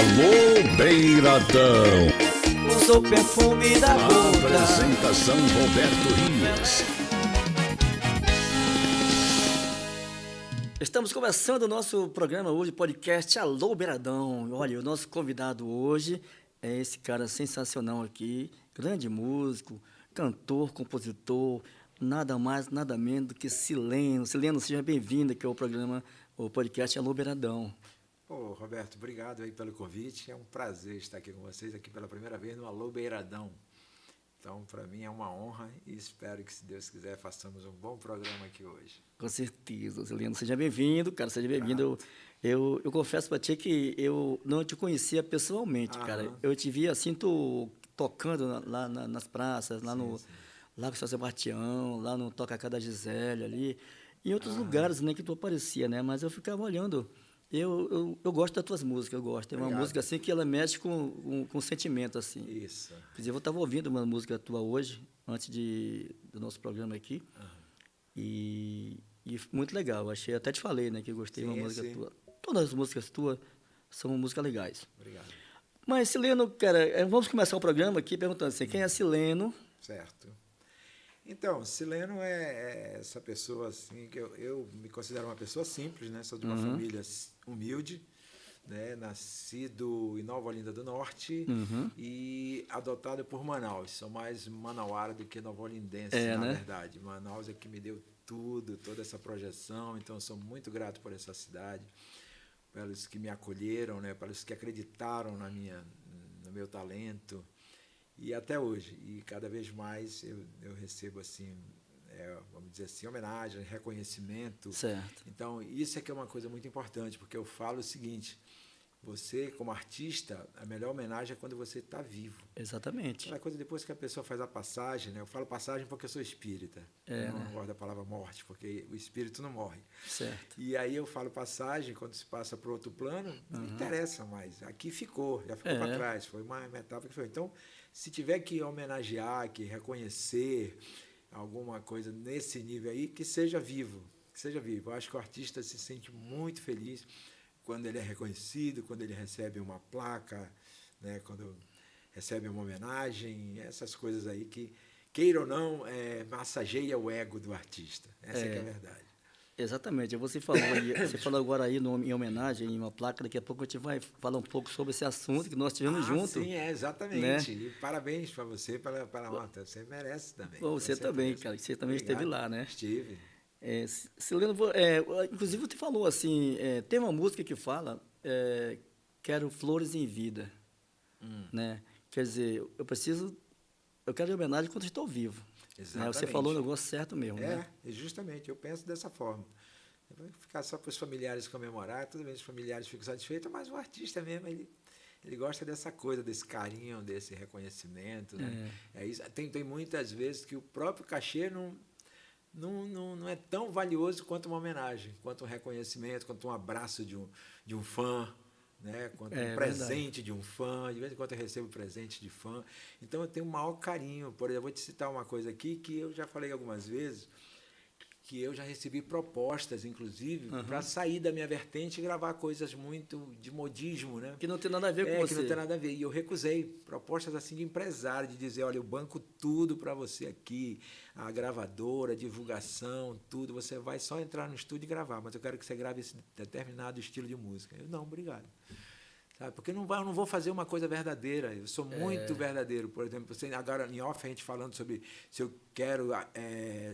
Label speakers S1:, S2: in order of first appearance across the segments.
S1: Alô, Beiradão.
S2: Usa o perfume da boca.
S1: Apresentação Roberto Rios.
S2: Estamos começando o nosso programa hoje, podcast Alô Beiradão. Olha, o nosso convidado hoje é esse cara sensacional aqui, grande músico, cantor, compositor, nada mais, nada menos do que Sileno. Sileno, seja bem-vindo aqui ao programa, o podcast Alô Beiradão.
S3: Pô, Roberto, obrigado aí pelo convite. É um prazer estar aqui com vocês aqui pela primeira vez no Alô Beiradão. Então, para mim é uma honra e espero que, se Deus quiser, façamos um bom programa aqui hoje.
S2: Com certeza, Sileno. Seja bem-vindo, cara, seja bem-vindo. Eu confesso para ti que eu não te conhecia pessoalmente, cara. Eu te via assim, tocando lá nas praças, lá no Lago São Sebastião, lá no Toca-Cá da Gisele, ali, em outros lugares, né, que tu aparecia, né? Mas eu ficava olhando. Eu gosto das tuas músicas, eu gosto. É uma música assim que ela mexe com sentimento, assim.
S3: Isso.
S2: Inclusive, eu estava ouvindo uma música tua hoje, antes do nosso programa aqui, e muito legal. Achei, até te falei, né, que eu gostei de uma música tua. Todas as músicas tuas são músicas legais.
S3: Obrigado.
S2: Mas, Sileno, cara, vamos começar o programa aqui perguntando assim, quem é Sileno?
S3: Certo. Então, Sileno é essa pessoa assim que eu me considero uma pessoa simples, né? Sou de uma família humilde, né? Nascido em Nova Olinda do Norte e adotado por Manaus. Sou mais manauara do que nova-olindense, na verdade. Manaus é que me deu tudo, toda essa projeção. Então, sou muito grato por essa cidade, pelos que me acolheram, né? Pelos que acreditaram no meu talento. E até hoje, e cada vez mais eu recebo assim, vamos dizer assim, homenagem, reconhecimento.
S2: Certo.
S3: Então, isso é que é uma coisa muito importante, porque eu falo o seguinte, você, como artista, a melhor homenagem é quando você está vivo.
S2: Exatamente.
S3: Aquela coisa depois que a pessoa faz a passagem, né? Eu falo passagem porque eu sou espírita. Eu não gosto da palavra morte, porque o espírito não morre.
S2: Certo.
S3: E aí eu falo passagem, quando se passa para outro plano, não interessa mais. Aqui ficou, já ficou para trás. Foi uma etapa que foi. Então, se tiver que homenagear, que reconhecer alguma coisa nesse nível aí, que seja vivo. Que seja vivo. Eu acho que o artista se sente muito feliz quando ele é reconhecido, quando ele recebe uma placa, né, quando recebe uma homenagem, essas coisas aí que, queira ou não, massageia o ego do artista. Essa que é a verdade.
S2: Exatamente. Você falou agora aí em homenagem, em uma placa, daqui a pouco a gente vai falar um pouco sobre esse assunto que nós tivemos junto.
S3: Sim, exatamente. Né? E parabéns para você pela nota. Você merece também.
S2: Você também, cara. Você também esteve lá, né?
S3: Estive.
S2: Sileno, inclusive você falou assim, tem uma música que fala Quero Flores em Vida, né? Quer dizer, eu quero homenagem quando estou vivo. Exatamente. Você falou o negócio certo mesmo, né?
S3: Justamente, eu penso dessa forma. Vai ficar só para os familiares comemorar, tudo bem, os familiares ficam satisfeitos, mas o artista mesmo, ele gosta dessa coisa, desse carinho, desse reconhecimento, né? Isso. Tem muitas vezes que o próprio cachê não é tão valioso quanto uma homenagem, quanto um reconhecimento, quanto um abraço de um fã, né? Quanto um presente de um fã. De vez em quando eu recebo presente de fã. Então eu tenho o maior carinho. Por exemplo, eu vou te citar uma coisa aqui que eu já falei algumas vezes, que eu já recebi propostas, inclusive, para sair da minha vertente e gravar coisas muito de modismo, né?
S2: Que não tem nada a ver com você.
S3: Que não tem nada a ver. E eu recusei propostas assim de empresário, de dizer, olha, eu banco tudo para você aqui, a gravadora, a divulgação, tudo. Você vai só entrar no estúdio e gravar, mas eu quero que você grave esse determinado estilo de música. Eu, não, obrigado. Sabe? Porque eu não vou fazer uma coisa verdadeira. Eu sou muito verdadeiro. Por exemplo, agora em off a gente falando sobre se eu quero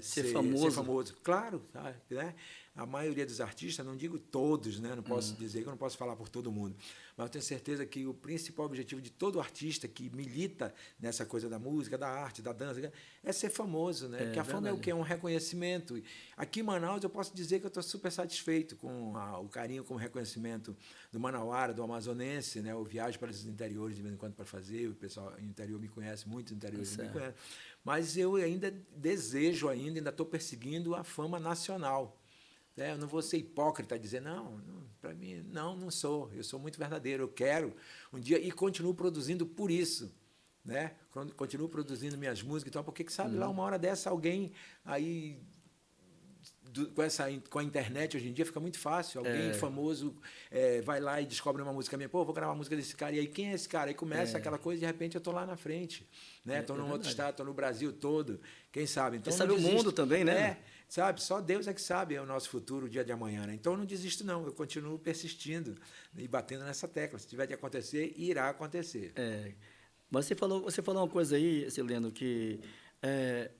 S3: ser famoso. Claro, sabe, né? A maioria dos artistas, não digo todos, né? Não posso dizer que eu não posso falar por todo mundo, mas eu tenho certeza que o principal objetivo de todo artista que milita nessa coisa da música, da arte, da dança, é ser famoso, né? Porque a fama é o que? É um reconhecimento. Aqui em Manaus eu posso dizer que eu estou super satisfeito com o carinho, com o reconhecimento do manauara, do amazonense, né? Eu viajo para os interiores de vez em quando para fazer, o pessoal no interior me conhece, muitos interiores me conhecem, mas eu ainda desejo, ainda estou perseguindo a fama nacional. Eu não vou ser hipócrita, dizer, não para mim, não sou. Eu sou muito verdadeiro, eu quero um dia, e continuo produzindo por isso. Né? Continuo produzindo minhas músicas, então, porque sabe lá, uma hora dessa, alguém aí com a internet hoje em dia fica muito fácil. Alguém famoso vai lá e descobre uma música minha. Pô, vou gravar a música desse cara. E aí, quem é esse cara? Aí começa aquela coisa e de repente eu tô lá na frente. Né? Tô num outro estado, tô no Brasil todo. Quem sabe? Então,
S2: quem sabe o mundo também, né?
S3: Sabe? Só Deus é que sabe o nosso futuro, o dia de amanhã. Né? Então eu não desisto, não. Eu continuo persistindo e batendo nessa tecla. Se tiver de acontecer, irá acontecer.
S2: Mas você falou uma coisa aí, Sileno, que é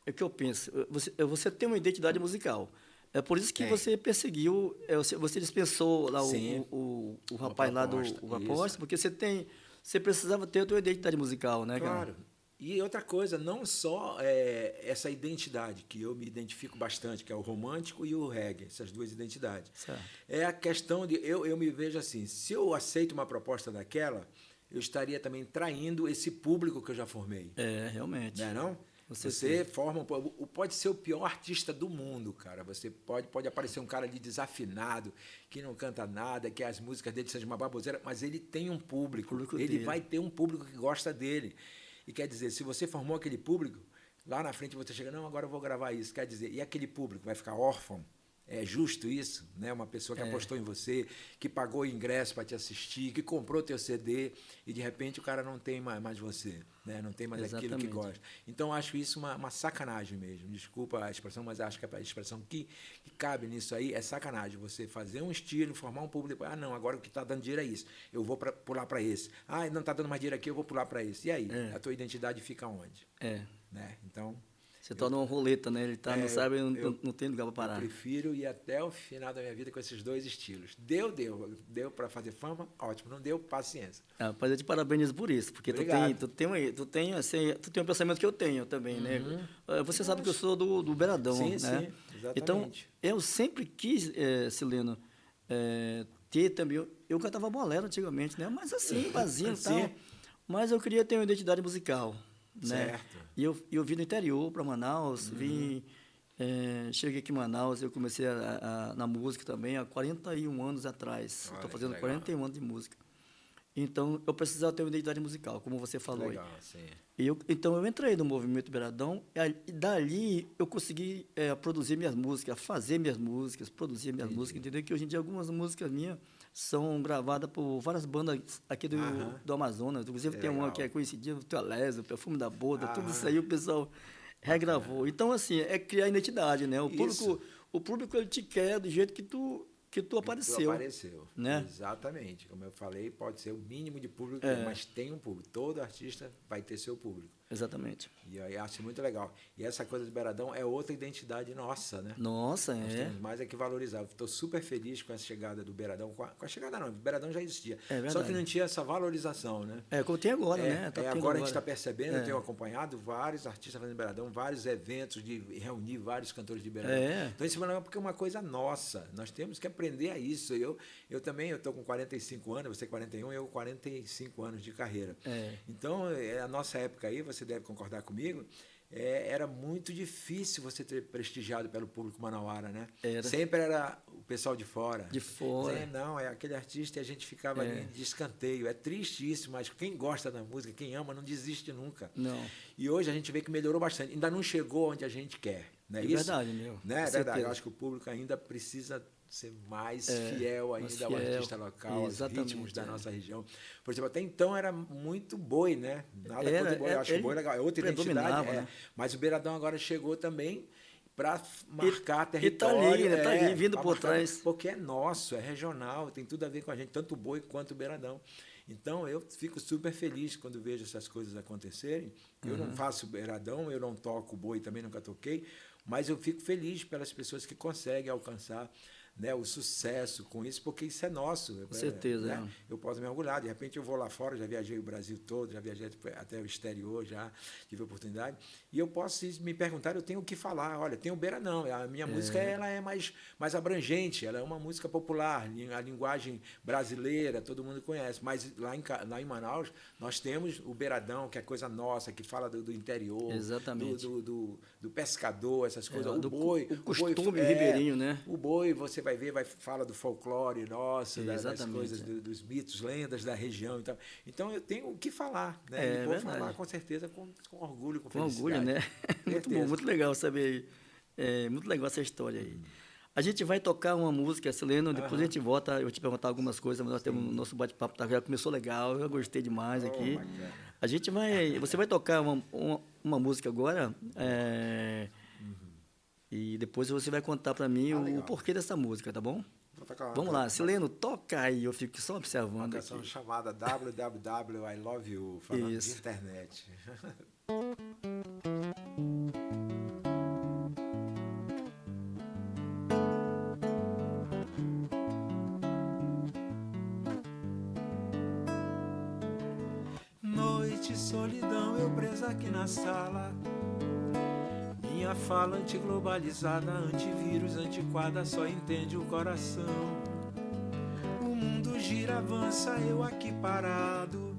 S2: o que eu penso. Você tem uma identidade musical. É por isso que você perseguiu, você dispensou lá o rapaz lá do Aposta, porque você precisava ter a tua identidade musical, né, cara?
S3: Claro. E outra coisa, não só essa identidade, que eu me identifico bastante, que é o romântico e o reggae, essas duas identidades.
S2: Certo.
S3: É a questão de, eu me vejo assim, se eu aceito uma proposta daquela, eu estaria também traindo esse público que eu já formei.
S2: Realmente.
S3: Não é não? Você forma... Pode ser o pior artista do mundo, cara. Você pode aparecer um cara ali desafinado, que não canta nada, que as músicas dele são de uma baboseira, mas ele tem um público. Ele vai ter um público que gosta dele. E quer dizer, se você formou aquele público, lá na frente você chega, não, agora eu vou gravar isso. Quer dizer, e aquele público vai ficar órfão? É justo isso? Né? Uma pessoa que apostou em você, que pagou o ingresso para te assistir, que comprou teu CD e de repente o cara não tem mais você, né? Não tem mais aquilo que gosta. Então acho isso uma sacanagem mesmo. Desculpa a expressão, mas acho que a expressão que cabe nisso aí é sacanagem. Você fazer um estilo, formar um público, não, agora o que está dando dinheiro é isso, eu vou pular para esse. Não está dando mais dinheiro aqui, eu vou pular para esse. E aí? A tua identidade fica onde? Né? Então...
S2: Você torna uma roleta, né? Ele não sabe, não tem lugar para parar.
S3: Eu prefiro ir até o final da minha vida com esses dois estilos. Deu para fazer fama? Ótimo. Não deu, paciência.
S2: Mas eu te parabenizo por isso, porque tu tem um pensamento que eu tenho também, né? Você sabe que eu sou do Beiradão, né?
S3: Sim, exatamente.
S2: Então, eu sempre quis, Sileno, ter também... Eu cantava bolero antigamente, né? Mas assim, vazio e tal. Mas eu queria ter uma identidade musical. Né?
S3: Certo.
S2: E eu vim do interior para Manaus, cheguei aqui em Manaus, eu comecei na música também há 41 anos atrás. Estou fazendo 41 anos de música. Então, eu precisava ter uma identidade musical, como você falou.
S3: Legal,
S2: aí.
S3: Sim.
S2: Então, eu entrei no movimento Beiradão, e dali eu consegui produzir minhas músicas, fazer minhas músicas, produzir minhas músicas, entendeu? Que hoje em dia algumas músicas minhas são gravadas por várias bandas aqui do Amazonas. Inclusive, tem uma que é conhecidinha, o Teolésio, o Perfume da Boda, tudo isso aí o pessoal regravou. Então, assim, é criar identidade, né? O público ele te quer do jeito que tu apareceu. Né?
S3: Exatamente. Como eu falei, pode ser o mínimo de público, mas tem um público. Todo artista vai ter seu público.
S2: Exatamente.
S3: E aí acho muito legal. E essa coisa do Beiradão é outra identidade nossa, né?
S2: Nossa,
S3: Nós temos mais que valorizar. Estou super feliz com a chegada do Beiradão. Com a chegada não, o Beiradão já existia. Só que não tinha essa valorização, né?
S2: Como tem agora, né?
S3: Agora a gente está percebendo, eu tenho acompanhado vários artistas fazendo Beiradão, vários eventos de reunir vários cantores de Beiradão. Então isso é porque é uma coisa nossa. Nós temos que aprender a isso. Eu também estou com 45 anos, você 41, eu 45 anos de carreira. Então, a nossa época aí, você deve concordar comigo, era muito difícil você ter prestigiado pelo público manauara, né? Sempre era o pessoal de fora.
S2: De fora.
S3: Não, é aquele artista e a gente ficava ali de escanteio. É triste isso, mas quem gosta da música, quem ama, não desiste nunca.
S2: Não.
S3: E hoje a gente vê que melhorou bastante. Ainda não chegou onde a gente quer, não é isso?
S2: Verdade, meu.
S3: Né? É verdade. Eu acho que o público ainda precisa ser mais fiel ainda ao artista local, aos ritmos da nossa região. Por exemplo, até então era muito boi, né? Nada contra o boi, eu acho o boi legal, é outra identidade.
S2: Né?
S3: Mas o Beiradão agora chegou também para marcar território.
S2: Está ali, vindo por trás.
S3: Porque é nosso, é regional, tem tudo a ver com a gente, tanto o boi quanto o Beiradão. Então, eu fico super feliz quando vejo essas coisas acontecerem. Eu não faço Beiradão, eu não toco boi, também nunca toquei, mas eu fico feliz pelas pessoas que conseguem alcançar, né, o sucesso com isso, porque isso é nosso.
S2: Com certeza.
S3: Né? Eu posso me orgulhar. De repente eu vou lá fora, já viajei o Brasil todo, já viajei até o exterior, já tive oportunidade. E eu posso me perguntar, eu tenho o que falar. Olha, tem o Beiradão. A minha música ela é mais abrangente, ela é uma música popular, a linguagem brasileira, todo mundo conhece. Mas lá em Manaus, nós temos o Beiradão, que é coisa nossa, que fala do interior,
S2: exatamente,
S3: do pescador, essas coisas. O boi.
S2: O costume ribeirinho, né?
S3: O boi, você vai ver, fala do folclore nosso, das coisas, dos mitos, lendas da região. Então eu tenho o que falar, né? E vou falar com certeza com orgulho, com felicidade.
S2: Orgulho, né? Muito bom, muito legal saber É muito legal essa história aí. A gente vai tocar uma música, Sileno, depois a gente volta, eu vou te perguntar algumas coisas, mas nós temos o nosso bate-papo, já começou legal, eu gostei demais aqui.
S3: Bacana.
S2: Você vai tocar uma música agora, e depois você vai contar para mim o porquê dessa música, tá bom?
S3: Vou tocar uma
S2: Vamos lá, Sileno, toca aí, eu fico só observando
S3: Uma canção
S2: aqui.
S3: chamada www I Love You, falando
S2: Isso.
S3: de internet. Noite, solidão, eu presa aqui na sala. Minha fala antiglobalizada, antivírus, antiquada, só entende o coração. O mundo gira, avança, eu aqui parado.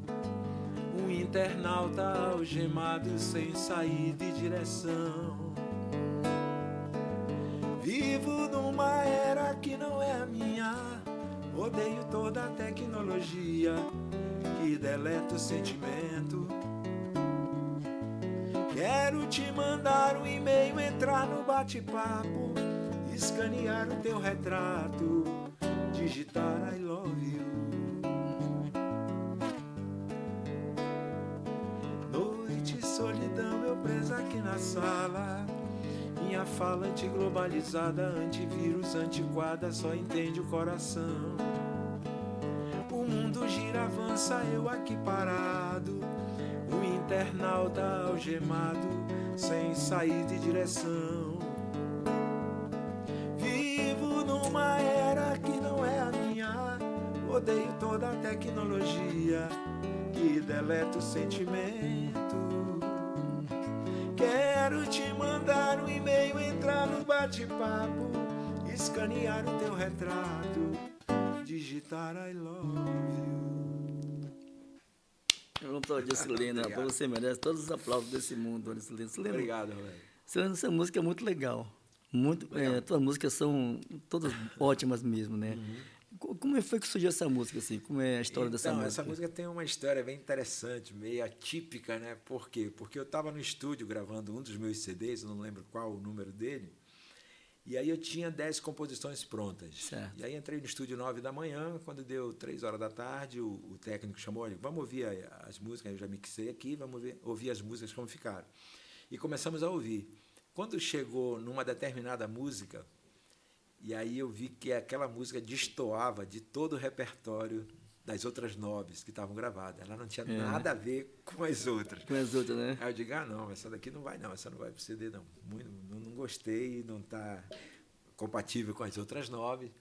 S3: Um internauta algemado, sem saída e direção. Vivo numa era que não é a minha. Odeio toda a tecnologia que deleta o sentimento. Quero te mandar um e-mail, entrar no bate-papo, escanear o teu retrato, digitar I love you. Noite, solidão, eu presa aqui na sala. Minha fala antiglobalizada, antivírus, antiquada, só entende o coração. O mundo gira, avança, eu aqui parado. Um internauta algemado, sem saída e direção. Vivo numa era que não é a minha. Odeio toda a tecnologia que deleta o sentimento. Quero te mandar um e-mail, entrar no bate-papo, escanear o teu retrato, digitar I love you.
S2: Vamos aplaudir a Sileno, você merece todos os aplausos desse mundo, Sileno. Sileno,
S3: Obrigado, Roberto.
S2: Sileno, essa música é muito legal. Tuas músicas são todas ótimas mesmo, né? Como foi que surgiu essa música, assim? Como é a história dessa música?
S3: Essa música tem uma história bem interessante, meio atípica, né? Por quê? Porque eu estava no estúdio gravando um dos meus CDs, eu não lembro qual o número dele, e aí eu tinha 10 composições prontas.
S2: Certo.
S3: E aí entrei no estúdio 9 da manhã, quando deu 3 horas da tarde, o técnico chamou, olha, vamos ouvir as músicas, eu já mixei aqui, vamos ouvir as músicas como ficaram. E começamos a ouvir. Quando chegou numa determinada música, e aí eu vi que aquela música destoava de todo o repertório das outras 9 que estavam gravadas. Ela não tinha nada a ver com as outras.
S2: Com as outras, né?
S3: Aí eu digo, não, essa daqui não vai não, essa não vai pro CD não. Não gostei, não está compatível com as outras 9.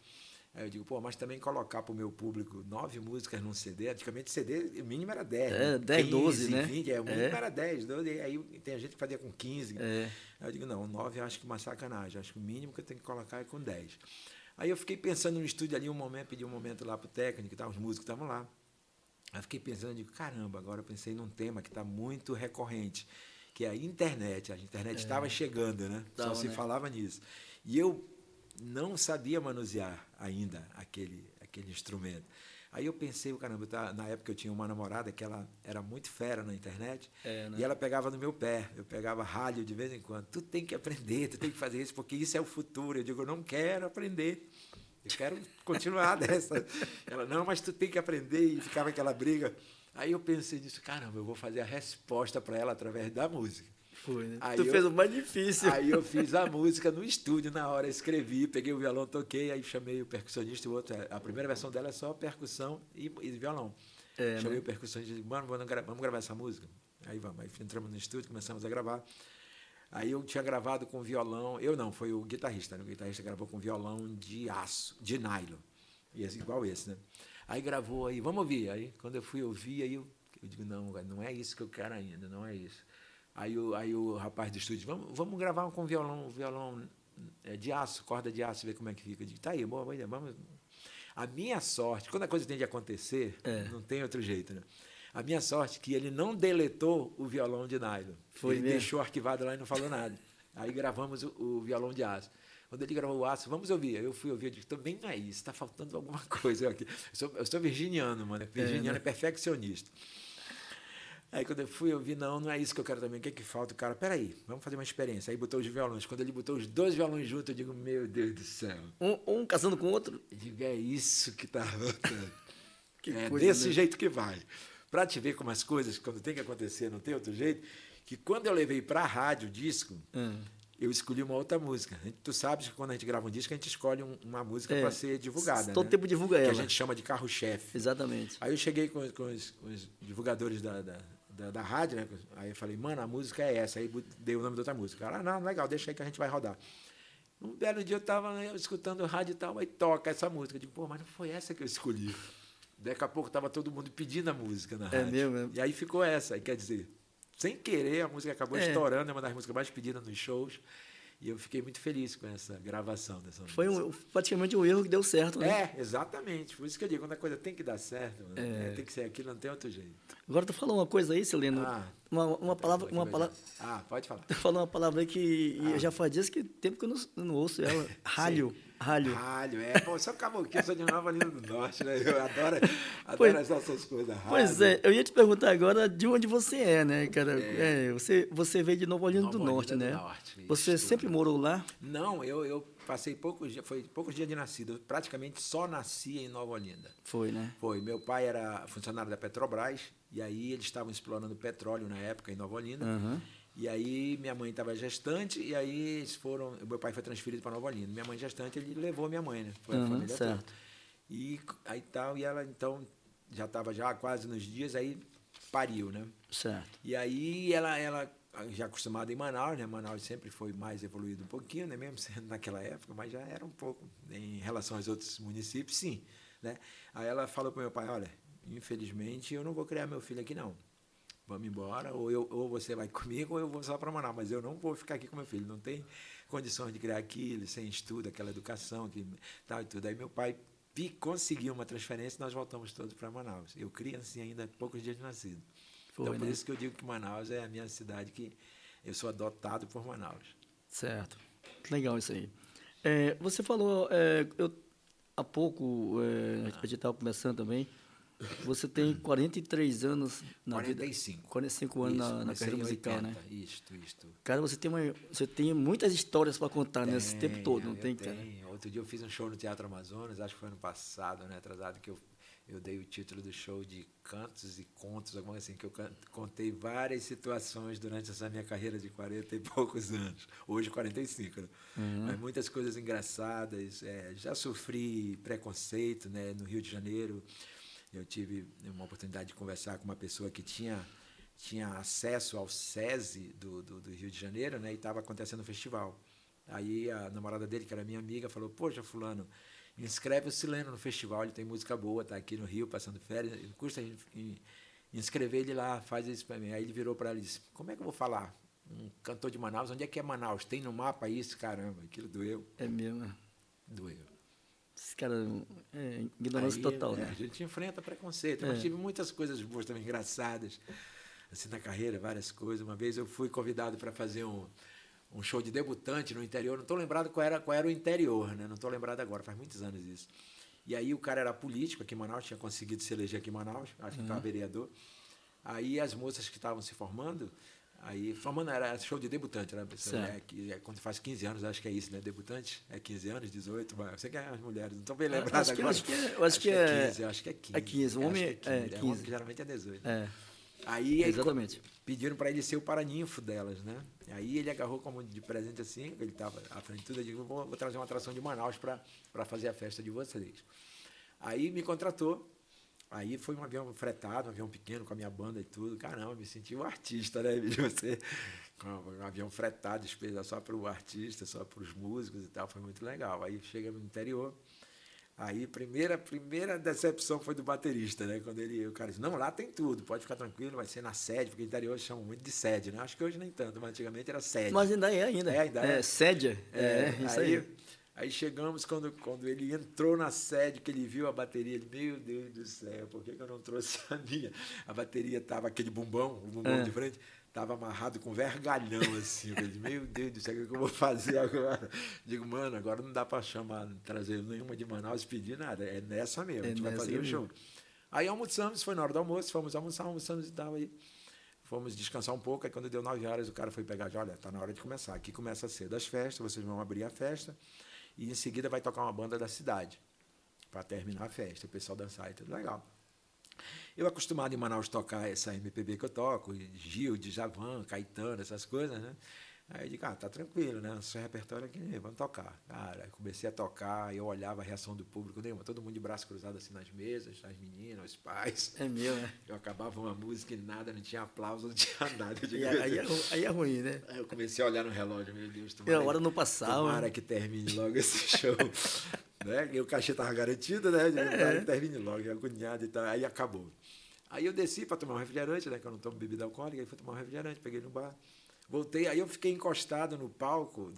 S3: Aí eu digo, mas também colocar para o meu público 9 músicas num CD, antigamente CD, o mínimo era 10.
S2: 10,
S3: 15,
S2: 12, né?
S3: 20, o mínimo era 10, 12, e aí tem gente que fazia com 15. Aí eu digo, não, 9 eu acho que é uma sacanagem, acho que o mínimo que eu tenho que colocar é com 10. Aí eu fiquei pensando no estúdio ali pedi um momento lá pro técnico, os músicos estavam lá. Aí eu fiquei pensando, digo, caramba, agora eu pensei num tema que está muito recorrente, que é a internet. A internet estava chegando, né? Só se falava nisso. E eu não sabia manusear ainda aquele instrumento. Aí eu pensei, caramba, na época eu tinha uma namorada que ela era muito fera na internet,
S2: né?
S3: E ela pegava no meu pé, eu pegava rádio de vez em quando, tu tem que aprender, tu tem que fazer isso, porque isso é o futuro. Eu digo, eu não quero aprender, eu quero continuar dessa. Ela, não, mas tu tem que aprender, e ficava aquela briga. Aí eu pensei nisso, caramba, eu vou fazer a resposta para ela através da música.
S2: Foi, né?
S3: Aí
S2: tu fez o mais difícil.
S3: Aí eu fiz a música no estúdio, na hora escrevi, peguei o violão, toquei, aí chamei o percussionista, o outro, a primeira versão dela é só percussão e violão. Chamei o percussionista e disse, mano, vamos gravar essa música? Aí vamos, aí entramos no estúdio, começamos a gravar. Aí eu tinha gravado com violão, foi o guitarrista, né? O guitarrista gravou com violão de aço, de nylon, igual esse, né? Aí gravou, aí, vamos ouvir. Aí quando eu fui ouvir, aí eu digo, não é isso que eu quero ainda, não é isso. Aí o rapaz do estúdio, vamos gravar com violão de aço, corda de aço, ver como é que fica. Eu digo, tá aí, boa ideia, vamos. A minha sorte, quando a coisa tem de acontecer, não tem outro jeito, né? A minha sorte é que ele não deletou o violão de nylon. Ele deixou arquivado lá e não falou nada. Aí gravamos o violão de aço. Quando ele gravou o aço, vamos ouvir. Eu fui ouvir, eu digo, também não é isso, está faltando alguma coisa aqui. Eu sou virginiano, mano. Virginiano é perfeccionista. Aí quando eu fui, eu vi, não é isso que eu quero também. O que é que falta? O cara, peraí, vamos fazer uma experiência. Aí botou os violões. Quando ele botou os 2 violões juntos, eu digo, meu Deus do céu.
S2: Um casando com o outro?
S3: Eu digo, é isso que tá rolando.
S2: Que
S3: É
S2: coisa,
S3: desse
S2: né?
S3: jeito que vai. Para te ver como as coisas, quando tem que acontecer, não tem outro jeito, que quando eu levei para a rádio o disco, eu escolhi uma outra música. Tu sabes que quando a gente grava um disco, a gente escolhe uma música para ser divulgada.
S2: Todo tempo divulga
S3: que
S2: ela.
S3: a gente chama de carro-chefe.
S2: Exatamente.
S3: Aí eu cheguei com os divulgadores da rádio, né? Aí eu falei, mano, a música é essa. Aí dei o nome da outra música. Ela, não, legal, deixa aí que a gente vai rodar. Um belo dia eu estava escutando rádio e tal, aí toca essa música. Eu digo, pô, mas não foi essa que eu escolhi. Daqui a pouco estava todo mundo pedindo a música na rádio.
S2: mesmo, é.
S3: E aí ficou essa. Aí, quer dizer, sem querer, a música acabou estourando, é uma das músicas mais pedidas nos shows. E eu fiquei muito feliz com essa gravação dessa música.
S2: Foi praticamente um erro que deu certo, né?
S3: Exatamente. Por isso que eu digo, quando a coisa tem que dar certo, tem que ser aquilo, não tem outro jeito.
S2: Agora tu falou uma coisa aí, Celeno. Uma palavra.
S3: Pode falar.
S2: Tu falou uma palavra aí que já faz dias que tempo que eu não ouço ela. Ralho. Ralho.
S3: Ralho, Pô, sou caboclo, sou de Nova Olinda do Norte, né? Eu adoro essas coisas. Ralho.
S2: Pois é, eu ia te perguntar agora de onde você é, né, cara? Você veio de Nova Olinda do Norte, né? Você sempre morou lá?
S3: Não, eu passei poucos dias de nascido. Eu praticamente só nasci em Nova Olinda.
S2: Foi, né?
S3: Foi. Meu pai era funcionário da Petrobras, e aí eles estavam explorando petróleo na época em Nova Olinda. E aí minha mãe estava gestante, e aí eles foram. Meu pai foi transferido para Nova Olinda. Minha mãe gestante, ele levou minha mãe, né? Foi a família
S2: certo.
S3: toda. E aí tal, e ela então já estava já quase nos dias, aí pariu, né?
S2: Certo.
S3: E aí ela já acostumada em Manaus, né? Manaus sempre foi mais evoluído um pouquinho, né? Mesmo sendo naquela época, mas já era um pouco em relação aos outros municípios, sim, né? Aí ela falou para o meu pai, olha, infelizmente eu não vou criar meu filho aqui não. Vamos embora, ou você vai comigo ou eu vou só para Manaus, mas eu não vou ficar aqui com meu filho, não tem condições de criar aqui, ele sem estudo, aquela educação, tal e tudo. Aí meu pai conseguiu uma transferência e nós voltamos todos para Manaus. Eu criancinha ainda, poucos dias de nascido. Então, por isso que eu digo que Manaus é a minha cidade, que eu sou adotado por Manaus.
S2: Certo. Legal isso aí. Você falou, há pouco, a gente estava conversando também, você tem 43 anos na
S3: 45.
S2: vida. 45 anos na carreira musical,
S3: 80,
S2: né?
S3: Isto.
S2: Cara, você tem muitas histórias para contar nesse tempo todo, não tem, cara?
S3: Outro dia eu fiz um show no Teatro Amazonas, acho que foi ano passado, né, atrasado, que eu dei o título do show de Cantos e Contos, alguma coisa assim, que eu contei várias situações durante essa minha carreira de 40 e poucos anos. Hoje, 45, né? Mas muitas coisas engraçadas. Já sofri preconceito, né, no Rio de Janeiro. Eu tive uma oportunidade de conversar com uma pessoa que tinha acesso ao SESI do Rio de Janeiro, né, e estava acontecendo um festival. Aí a namorada dele, que era minha amiga, falou, poxa, fulano, inscreve o Sileno no festival, ele tem música boa, está aqui no Rio, passando férias, custa inscrever ele lá, faz isso para mim. Aí ele virou para ela e disse, como é que eu vou falar? Um cantor de Manaus, onde é que é Manaus? Tem no mapa isso? Caramba, aquilo doeu.
S2: É mesmo.
S3: Doeu.
S2: Esse cara ignorância total, né?
S3: A gente enfrenta preconceito, mas tive muitas coisas boas também, engraçadas, assim, na carreira, várias coisas. Uma vez eu fui convidado para fazer um show de debutante no interior, não estou lembrado qual era o interior, né? Não estou lembrado agora, faz muitos anos isso. E aí o cara era político aqui em Manaus, tinha conseguido se eleger aqui em Manaus, acho que estava vereador. Aí as moças que estavam se formando era show de debutante, né? Quando faz 15 anos, acho que é isso, né? Debutante, 15 anos, 18, eu sei que é as mulheres, não estou bem lembrado agora.
S2: Acho que é
S3: 15, acho que é 15.
S2: É 15, o homem é 15.
S3: Homem, geralmente é 18.
S2: Aí exatamente.
S3: Pediram para ele ser o paraninfo delas, né? Aí ele agarrou como de presente assim, ele estava à frente de tudo, eu digo, vou trazer uma atração de Manaus para fazer a festa de vocês. Aí me contratou, aí foi um avião fretado, um avião pequeno com a minha banda e tudo, caramba, me senti um artista, né? Você, com um avião fretado, despesa só para o artista, só para os músicos e tal, foi muito legal. Aí chega no interior, aí primeira decepção foi do baterista, né? Quando o cara disse, não, lá tem tudo, pode ficar tranquilo, vai ser na sede, porque interior chamam muito de sede, né? Acho que hoje nem tanto, mas antigamente era sede.
S2: Mas ainda é.
S3: Ainda é.
S2: Sede, isso aí.
S3: Aí chegamos, quando ele entrou na sede, que ele viu a bateria, ele, meu Deus do céu, por que eu não trouxe a minha? A bateria estava, aquele bumbum, o bumbum de frente, estava amarrado com vergalhão, assim. Eu disse, meu Deus do céu, o que eu vou fazer agora? Digo, mano, agora não dá para trazer nenhuma de Manaus e pedir nada, é nessa mesmo, a gente vai fazer o show. Aí almoçamos, foi na hora do almoço, fomos almoçar, almoçamos e tal, aí fomos descansar um pouco, aí quando deu 9 horas o cara foi pegar, olha, tá na hora de começar. Aqui começa cedo as festas, vocês vão abrir a festa e em seguida vai tocar uma banda da cidade para terminar a festa, o pessoal dançar e tudo legal. Eu acostumado em Manaus tocar essa MPB que eu toco, Gil, Djavan, Caetano, essas coisas, né? Aí eu digo, tá tranquilo, né? Seu repertório aqui, vamos tocar. Cara, eu comecei a tocar, eu olhava a reação do público, todo mundo de braço cruzado assim nas mesas, as meninas, os pais.
S2: É meu, né?
S3: Eu acabava uma música e nada, não tinha aplauso, não tinha nada. Eu digo,
S2: aí é ruim, né?
S3: Aí eu comecei a olhar no relógio, meu Deus,
S2: a hora não passava.
S3: Tomara que termine logo esse show. Né? E o cachê estava garantido, né? Tomara que termine logo, agoniado e tal. Aí acabou. Aí eu desci para tomar um refrigerante, né? Que eu não tomo bebida alcoólica, aí fui tomar um refrigerante, peguei no bar. Voltei, aí eu fiquei encostado no palco,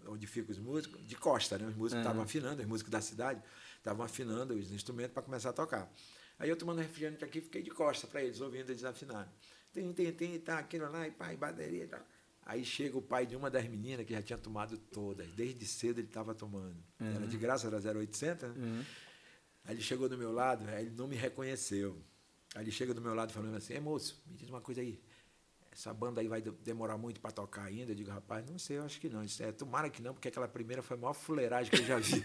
S3: onde ficam os músicos, de costa, né? Os músicos estavam afinando, os músicos da cidade estavam afinando os instrumentos para começar a tocar. Aí eu tomando refrigerante aqui, fiquei de costa para eles, ouvindo eles afinarem. Tem, tá, aquilo lá, e pai, bateria e tal. Aí chega o pai de uma das meninas que já tinha tomado todas, desde cedo ele estava tomando. Era de graça, era 0800, né? Aí ele chegou do meu lado, aí ele não me reconheceu. Aí ele chega do meu lado falando assim, moço, me diz uma coisa aí. Essa banda aí vai demorar muito para tocar ainda? Eu digo, rapaz, não sei, eu acho que não. Tomara que não, porque aquela primeira foi a maior fuleiragem que eu já vi.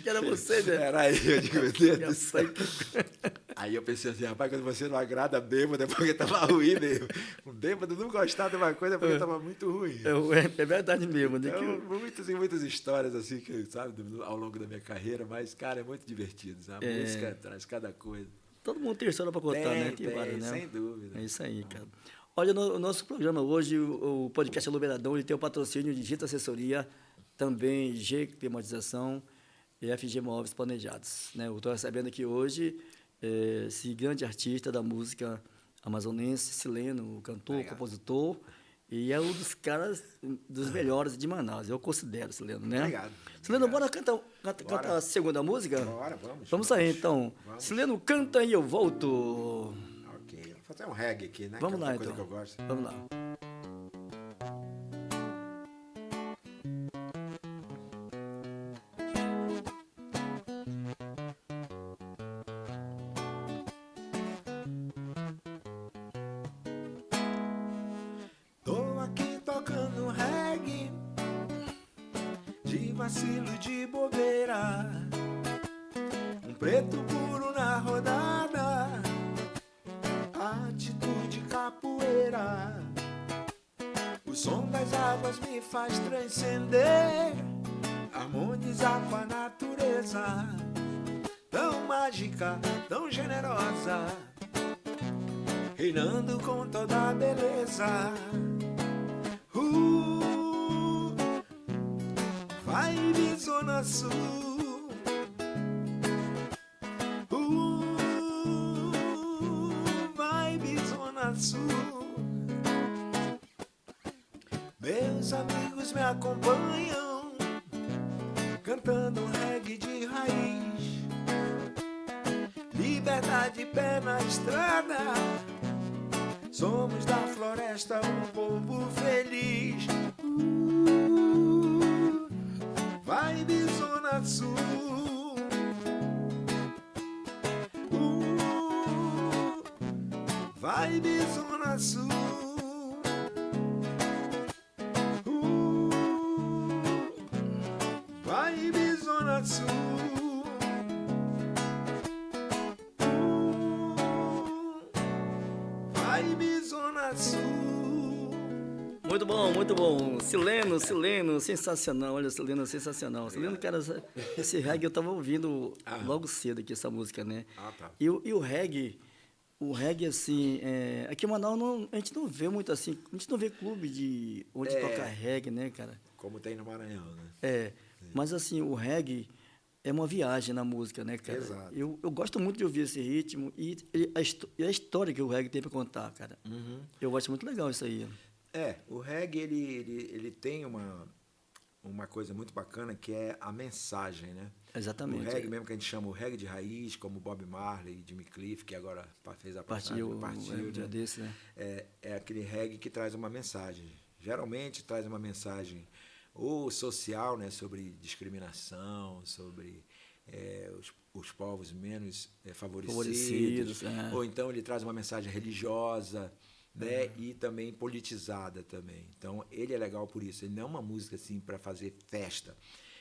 S2: Que era você, né?
S3: Era eu digo, meu Deus do céu. Aí eu pensei assim, rapaz, quando você não agrada bêbado, é porque estava ruim mesmo. Um bêbado não gostar de uma coisa é porque estava muito ruim.
S2: É verdade mesmo. Né?
S3: Então, muitas histórias assim, que, sabe, ao longo da minha carreira, mas, cara, é muito divertido. Sabe? A música traz cada coisa.
S2: Todo mundo tem história para contar, né?
S3: Tem,
S2: várias, né?
S3: Sem dúvida.
S2: É isso aí, cara. Olha, o nosso programa hoje, o podcast Alô Beiradão, ele tem o patrocínio de Gita Assessoria, também G Climatização e FG Móveis Planejados. Né? Eu estou recebendo aqui hoje esse grande artista da música amazonense, Sileno, cantor, compositor, e é um dos caras, dos melhores de Manaus, eu considero, Sileno, né?
S3: Obrigado.
S2: Sileno, bora cantar a segunda música?
S3: Bora, vamos.
S2: Vamos sair, então. Vamos. Sileno, canta e eu volto.
S3: Ok, vou fazer um reggae aqui, né?
S2: Vamos lá,
S3: coisa
S2: então.
S3: Que eu gosto.
S2: Vamos lá.
S3: Tô aqui tocando reggae, de vacilo de bobeira, um preto puro na rodada, atitude capoeira. O som das águas me faz transcender, harmonizar com a natureza, tão mágica, tão generosa, reinando com toda a beleza. Vibe Zona Sul. Vibe Zona Sul. Meus amigos me acompanham, cantando reggae de raiz. Liberdade, pé na estrada. Somos da floresta, um povo feliz. Vibe Zona Sul. Vibe Zona Sul. Vibe Zona Sul. Vibe Zona Sul.
S2: Muito bom, muito bom. Sileno, sensacional. Olha, Sileno, sensacional. Sileno, cara, esse reggae eu tava ouvindo logo cedo aqui, essa música, né?
S3: Tá.
S2: E o reggae, assim, aqui em Manaus a gente não vê muito assim, a gente não vê clube onde toca reggae, né, cara?
S3: Como tem no Maranhão, né?
S2: Mas assim, o reggae é uma viagem na música, né, cara?
S3: Exato.
S2: Eu gosto muito de ouvir esse ritmo e a história que o reggae tem para contar, cara. Eu acho muito legal isso aí.
S3: O reggae, ele tem uma coisa muito bacana, que é a mensagem, né?
S2: Exatamente.
S3: O reggae mesmo que a gente chama o reggae de raiz, como Bob Marley, Jimmy Cliff, que agora fez a passagem, partiu,
S2: um dia desse, né?
S3: É aquele reggae que traz uma mensagem. Geralmente traz uma mensagem ou social, né, sobre discriminação, sobre os povos menos favorecidos, ou então ele traz uma mensagem religiosa, né? E também politizada também. Então, ele é legal por isso. Ele não é uma música assim para fazer festa.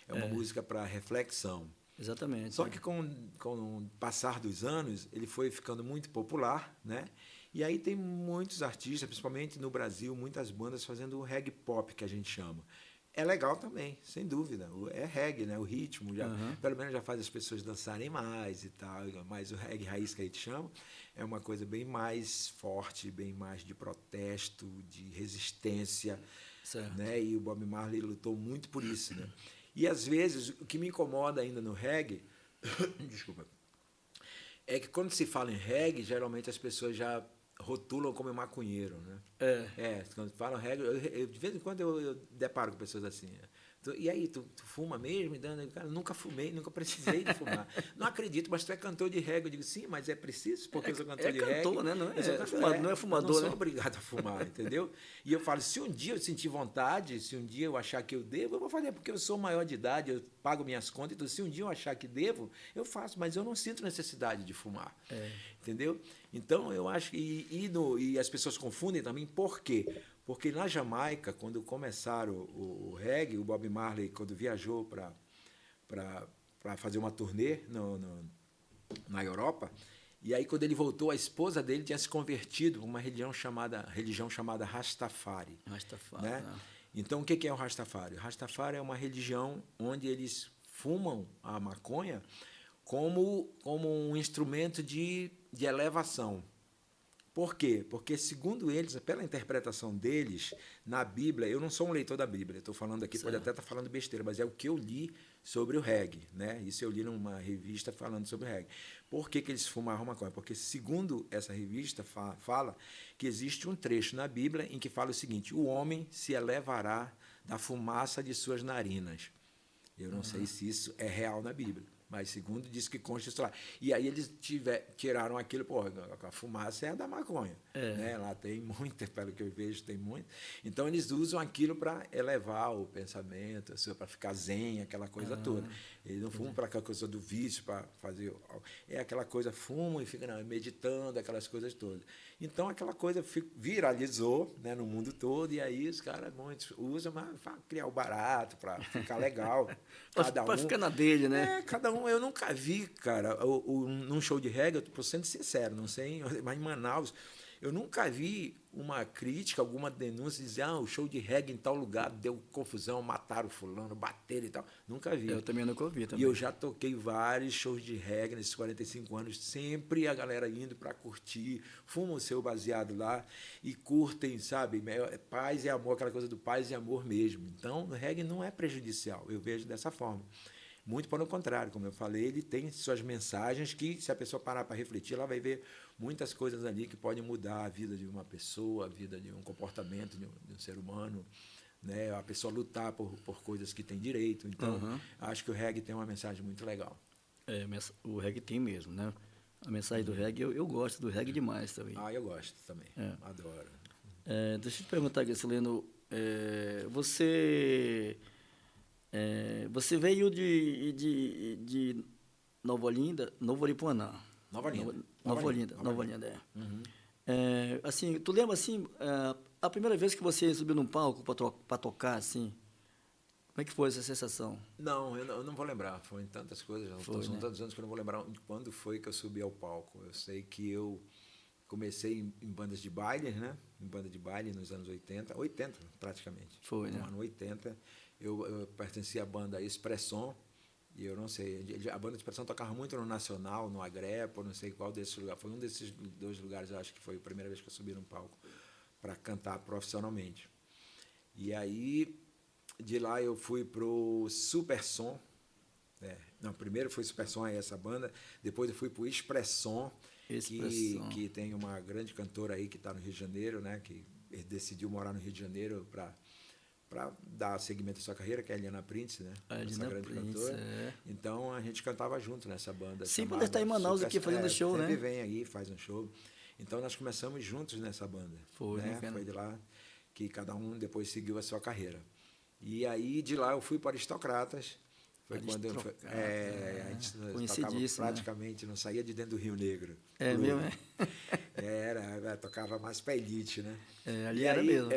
S3: É uma música para reflexão.
S2: Exatamente.
S3: Só que com o passar dos anos, ele foi ficando muito popular, né? E aí tem muitos artistas, principalmente no Brasil, muitas bandas fazendo o reggae pop, que a gente chama. É legal também, sem dúvida. É reggae, né? O ritmo, já, pelo menos já faz as pessoas dançarem mais e tal. Mas o reggae raiz que a gente chama é uma coisa bem mais forte, bem mais de protesto, de resistência.
S2: Certo.
S3: Né? E o Bob Marley lutou muito por isso, né? E às vezes o que me incomoda ainda no reggae, desculpa, é que quando se fala em reggae, geralmente as pessoas já rotulam como maconheiro, né? Quando falam reggae, de vez em quando eu deparo com pessoas assim. E aí, tu fuma mesmo? Cara, nunca fumei, nunca precisei de fumar. Não acredito, mas tu é cantor de reggae. Eu digo, sim, mas é preciso, porque eu sou cantor de reggae.
S2: Né? Não
S3: não
S2: é fumador,
S3: eu não
S2: né?
S3: sou obrigado a fumar, entendeu? E eu falo, se um dia eu sentir vontade, se um dia eu achar que eu devo, eu vou fazer, porque eu sou maior de idade, eu pago minhas contas, então se um dia eu achar que devo, eu faço, mas eu não sinto necessidade de fumar. Entendeu? Então, eu acho que... E as pessoas confundem também, por quê? Porque na Jamaica, quando começaram o reggae, o Bob Marley, quando viajou para fazer uma turnê na Europa, e aí quando ele voltou, a esposa dele tinha se convertido a uma religião chamada Rastafari. Né? Então, o que é o Rastafari? O Rastafari é uma religião onde eles fumam a maconha como um instrumento de elevação. Por quê? Porque, segundo eles, pela interpretação deles, na Bíblia, eu não sou um leitor da Bíblia, estou falando aqui, pode até estar falando besteira, mas é o que eu li sobre o reggae, né? Isso eu li numa revista falando sobre o reggae. Por que eles fumavam maconha? Porque, segundo essa revista, fala que existe um trecho na Bíblia em que fala o seguinte: o homem se elevará da fumaça de suas narinas. Eu não sei se isso é real na Bíblia, mas segundo diz que consta isso lá. E aí eles tiraram aquilo, a fumaça é a da maconha. Né? Lá tem muita, pelo que eu vejo, tem muito. Então eles usam aquilo para elevar o pensamento, para ficar zen, aquela coisa toda. Eles não fumam para aquela coisa do vício, para fazer... É aquela coisa, fumam e ficam meditando, aquelas coisas todas. Então aquela coisa viralizou, né, no mundo todo, e aí os caras muitos usam para criar o barato, para ficar legal.
S2: Para ficar na dele, né?
S3: Cada um. Eu nunca vi, cara, num show de reggae, eu estou sendo sincero, não sei, mas em Manaus, eu nunca vi uma crítica, alguma denúncia, dizer, o show de reggae em tal lugar deu confusão, mataram fulano, bateram e tal. Nunca vi.
S2: Eu também nunca ouvi.
S3: E eu já toquei vários shows de reggae nesses 45 anos, sempre a galera indo para curtir, fumam o seu baseado lá e curtem, sabe? Paz e amor, aquela coisa do paz e amor mesmo. Então, o reggae não é prejudicial, eu vejo dessa forma. Muito pelo contrário, como eu falei, ele tem suas mensagens que, se a pessoa parar para refletir, ela vai ver muitas coisas ali que podem mudar a vida de uma pessoa, a vida de um comportamento de um ser humano, né? A pessoa lutar por coisas que tem direito. Então, acho que o reggae tem uma mensagem muito legal.
S2: O reggae tem mesmo, né? A mensagem do reggae, eu gosto do reggae demais também.
S3: Eu gosto também, adoro.
S2: Deixa eu te perguntar, Graciliano, você veio de Nova Olinda, Novo Aripuanã.
S3: Nova
S2: Olinda. Assim, tu lembra assim, a primeira vez que você subiu num palco para tocar assim? Como é que foi essa sensação?
S3: Não, eu não vou lembrar. Foram tantas coisas, são tantos anos que eu não vou lembrar quando foi que eu subi ao palco. Eu sei que eu comecei em bandas de baile, né? Em banda de baile nos anos 80 praticamente.
S2: Foi, né?
S3: No ano 80. Eu pertencia à banda Expresson, e eu não sei, a banda de Expresson tocava muito no Nacional, no Agrepo, não sei qual desses lugares. Foi um desses dois lugares, eu acho que foi a primeira vez que eu subi num palco para cantar profissionalmente. E aí, de lá eu fui pro Super Som. Não, primeiro foi Super Som, essa banda, depois eu fui pro Expresson, que tem uma grande cantora aí que está no Rio de Janeiro, né, que decidiu morar no Rio de Janeiro para dar seguimento à sua carreira, que é a Eliana Prince, né? Essa grande cantora. Então, a gente cantava junto nessa banda.
S2: Sim, quando está em Manaus aqui fazendo show,
S3: sempre
S2: né?
S3: Sempre vem aí, faz um show. Então, nós começamos juntos nessa banda.
S2: Foi,
S3: né? Foi de lá que cada um depois seguiu a sua carreira. E aí, de lá, eu fui para Aristocratas, Foi quando a gente tocava
S2: Conhecidíssimo, né?
S3: praticamente, não saía de dentro do Rio Negro.
S2: É
S3: Clube.
S2: mesmo,
S3: Tocava mais pra elite, né?
S2: ali
S3: E
S2: era
S3: aí,
S2: mesmo.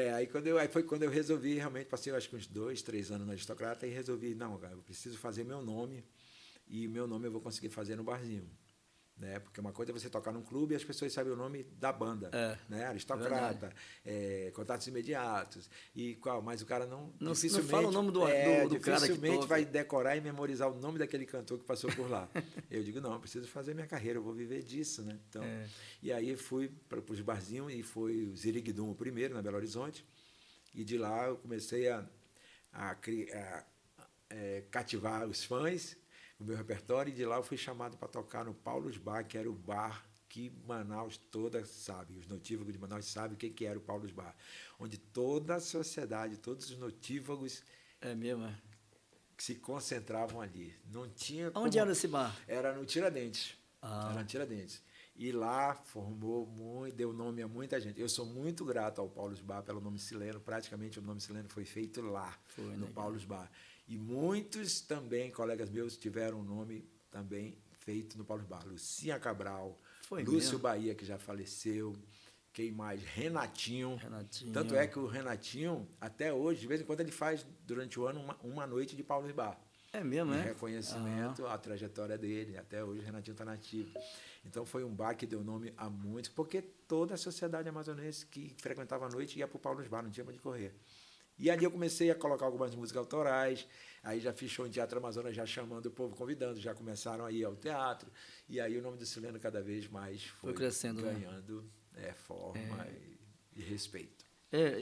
S3: aí foi quando eu resolvi, realmente, passei acho que uns 2, 3 anos no Aristocrata e resolvi, não, cara, eu preciso fazer meu nome e meu nome eu vou conseguir fazer no barzinho. Né? Porque uma coisa é você tocar num clube e as pessoas sabem o nome da banda, né? Aristocrata, Contatos Imediatos, mas o cara
S2: Não
S3: dificilmente,
S2: fala o nome do cara que
S3: dificilmente
S2: toca.
S3: vai decorar e memorizar o nome daquele cantor que passou por lá. Eu digo, não, eu preciso fazer minha carreira, eu vou viver disso, né? Então, e aí fui para os barzinhos e foi o Ziriguidum o primeiro, na Belo Horizonte, e de lá eu comecei a cativar os fãs, o meu repertório, e de lá eu fui chamado para tocar no Paulus Bar, que era o bar que Manaus toda sabe, os notívagos de Manaus sabem o que era o Paulus Bar, onde toda a sociedade, todos os notívagos se concentravam ali. Não tinha
S2: Onde era esse bar?
S3: Era no Tiradentes. Era no Tiradentes. E lá deu nome a muita gente. Eu sou muito grato ao Paulus Bar pelo nome Sileno. Praticamente o nome Sileno foi feito lá, no Paulus Bar. E muitos também, colegas meus, tiveram um nome também feito no Paulus Bar. Lucinha Cabral, Lúcio Bahia, que já faleceu. Quem mais? Renatinho. Tanto é que o Renatinho, até hoje, de vez em quando, ele faz, durante o ano, uma noite de Paulus Bar.
S2: É mesmo, né?
S3: Reconhecimento à trajetória dele. Até hoje o Renatinho está nativo. Então foi um bar que deu nome a muitos, porque toda a sociedade amazonense que frequentava a noite ia para o Paulus Bar, não tinha para onde correr. E ali eu comecei a colocar algumas músicas autorais, aí já fiz show em Teatro Amazonas, já chamando o povo, convidando, já começaram a ir ao teatro, e aí o nome do Sileno cada vez mais foi
S2: crescendo,
S3: ganhando forma e respeito.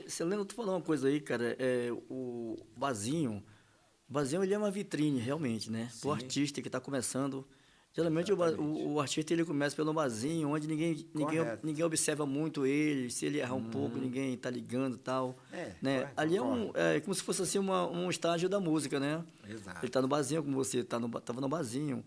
S2: Sileno, tu falou uma coisa aí, cara, o barzinho ele é uma vitrine, realmente, né? Para o artista que está começando. Geralmente o artista ele começa pelo barzinho, onde ninguém observa muito ele, se ele errar um pouco, ninguém está ligando e tal. Né? Ali é como se fosse assim um estágio da música, né?
S3: Exato.
S2: Ele está no barzinho, como você estava no barzinho.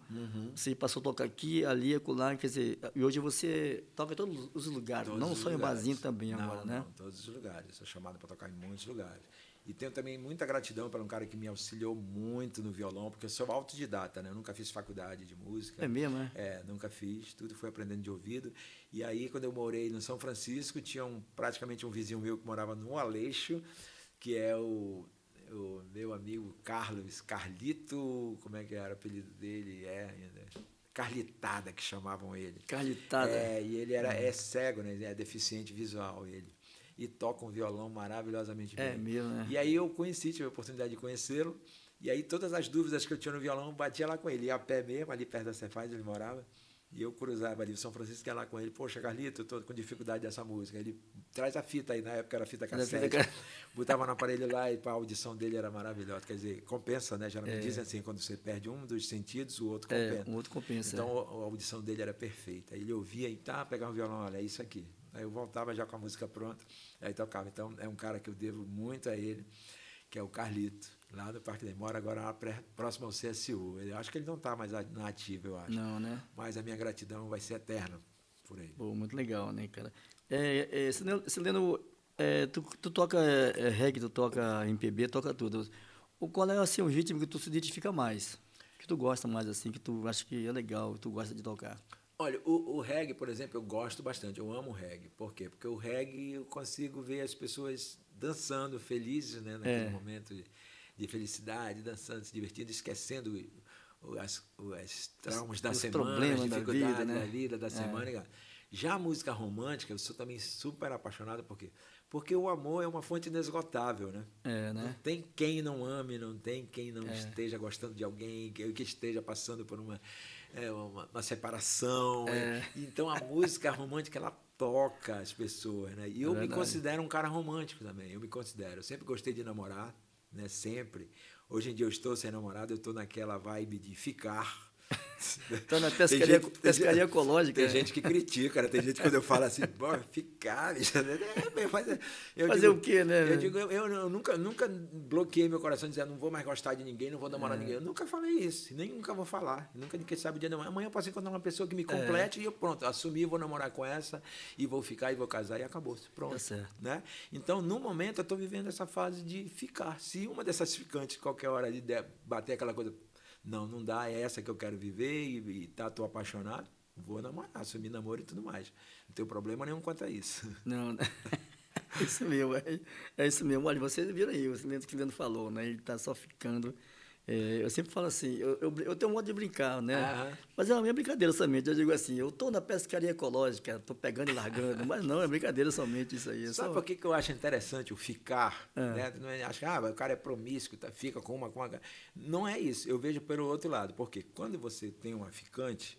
S2: Você passou a tocar aqui, ali, acolá, quer dizer, e hoje você toca em todos os lugares, não só em barzinho também agora, né?
S3: Não, todos os lugares. Sou chamado para tocar em muitos lugares. E tenho também muita gratidão para um cara que me auxiliou muito no violão, porque eu sou autodidata, né? Eu nunca fiz faculdade de música.
S2: É mesmo, né?
S3: Nunca fiz, tudo foi aprendendo de ouvido. E aí, quando eu morei no São Francisco, tinha praticamente um vizinho meu que morava no Aleixo, que é o meu amigo Carlito, como é que era o apelido dele? Carlitada, que chamavam ele.
S2: Carlitada.
S3: E ele é cego, né? É deficiente visual, ele. E toca um violão maravilhosamente bem.
S2: É mesmo, né?
S3: E aí eu tive a oportunidade de conhecê-lo, e aí todas as dúvidas que eu tinha no violão, eu batia lá com ele, ia a pé mesmo, ali perto da Cefaz, ele morava, e eu cruzava ali o São Francisco, ia lá com ele, poxa, Carlito, eu estou com dificuldade dessa música. Ele traz a fita aí, na época era fita cassete, botava no aparelho lá e a audição dele era maravilhosa. Quer dizer, compensa, né? Geralmente dizem assim, quando você perde um dos sentidos, o outro compensa.
S2: O outro compensa.
S3: Então a audição dele era perfeita. Ele ouvia e pegava o violão, olha, é isso aqui. Aí eu voltava já com a música pronta, aí tocava. Então, é um cara que eu devo muito a ele, que é o Carlito, lá do Parque da Mora, agora próximo ao CSU. Eu acho que ele não está mais na ativa, eu acho.
S2: Não, né?
S3: Mas a minha gratidão vai ser eterna por ele.
S2: Pô, muito legal, né, cara? Sileno, tu toca reggae, tu toca MPB, toca tudo. Qual é assim, o ritmo que tu se identifica mais? Que tu gosta mais, assim, que tu acha que é legal, que tu gosta de tocar?
S3: Olha, o reggae, por exemplo, eu gosto bastante, eu amo o reggae. Por quê? Porque o reggae eu consigo ver as pessoas dançando, felizes, né, naquele momento de felicidade, dançando, se divertindo, esquecendo os traumas da semana, as dificuldades da vida, da semana. Já a música romântica, eu sou também super apaixonado, por quê? Porque o amor é uma fonte inesgotável, né?
S2: Né?
S3: Não tem quem não ame, não tem quem não esteja gostando de alguém, que esteja passando por uma separação. Então a música romântica ela toca as pessoas, né? E eu me considero um cara romântico também. Eu sempre gostei de namorar, né? Sempre. Hoje em dia eu estou sem namorado, eu estou naquela vibe de ficar.
S2: Então na pescaria ecológica.
S3: Tem gente que critica, né? Tem gente quando eu falo assim, ficar,
S2: fazer o quê, né?
S3: Eu nunca bloqueei meu coração dizendo não vou mais gostar de ninguém, não vou namorar ninguém. Eu nunca falei isso, nem nunca vou falar. Nunca ninguém sabe o dia de amanhã. Amanhã eu posso encontrar uma pessoa que me complete e eu pronto, assumi, vou namorar com essa e vou ficar e vou casar e acabou-se. Pronto.
S2: Tá certo.
S3: Né? Então, no momento, eu estou vivendo essa fase de ficar. Se uma dessas ficantes, qualquer hora, bater aquela coisa, não dá, é essa que eu quero viver e tô apaixonado, vou namorar, assumir namoro e tudo mais. Não tenho problema nenhum quanto a isso.
S2: Não, é isso mesmo, é isso mesmo. Olha, vocês viram aí, o que o Leandro falou, né? Ele está só ficando. Eu sempre falo assim, eu tenho um modo de brincar, né?
S3: Aham.
S2: Mas é uma minha brincadeira somente. Eu digo assim, eu estou na pescaria ecológica, estou pegando e largando, mas não, é brincadeira somente isso aí.
S3: Sabe por que eu acho interessante o ficar? Né? Não é, acho que o cara é promíscuo, fica com uma. Não é isso. Eu vejo pelo outro lado. Porque quando você tem uma ficante,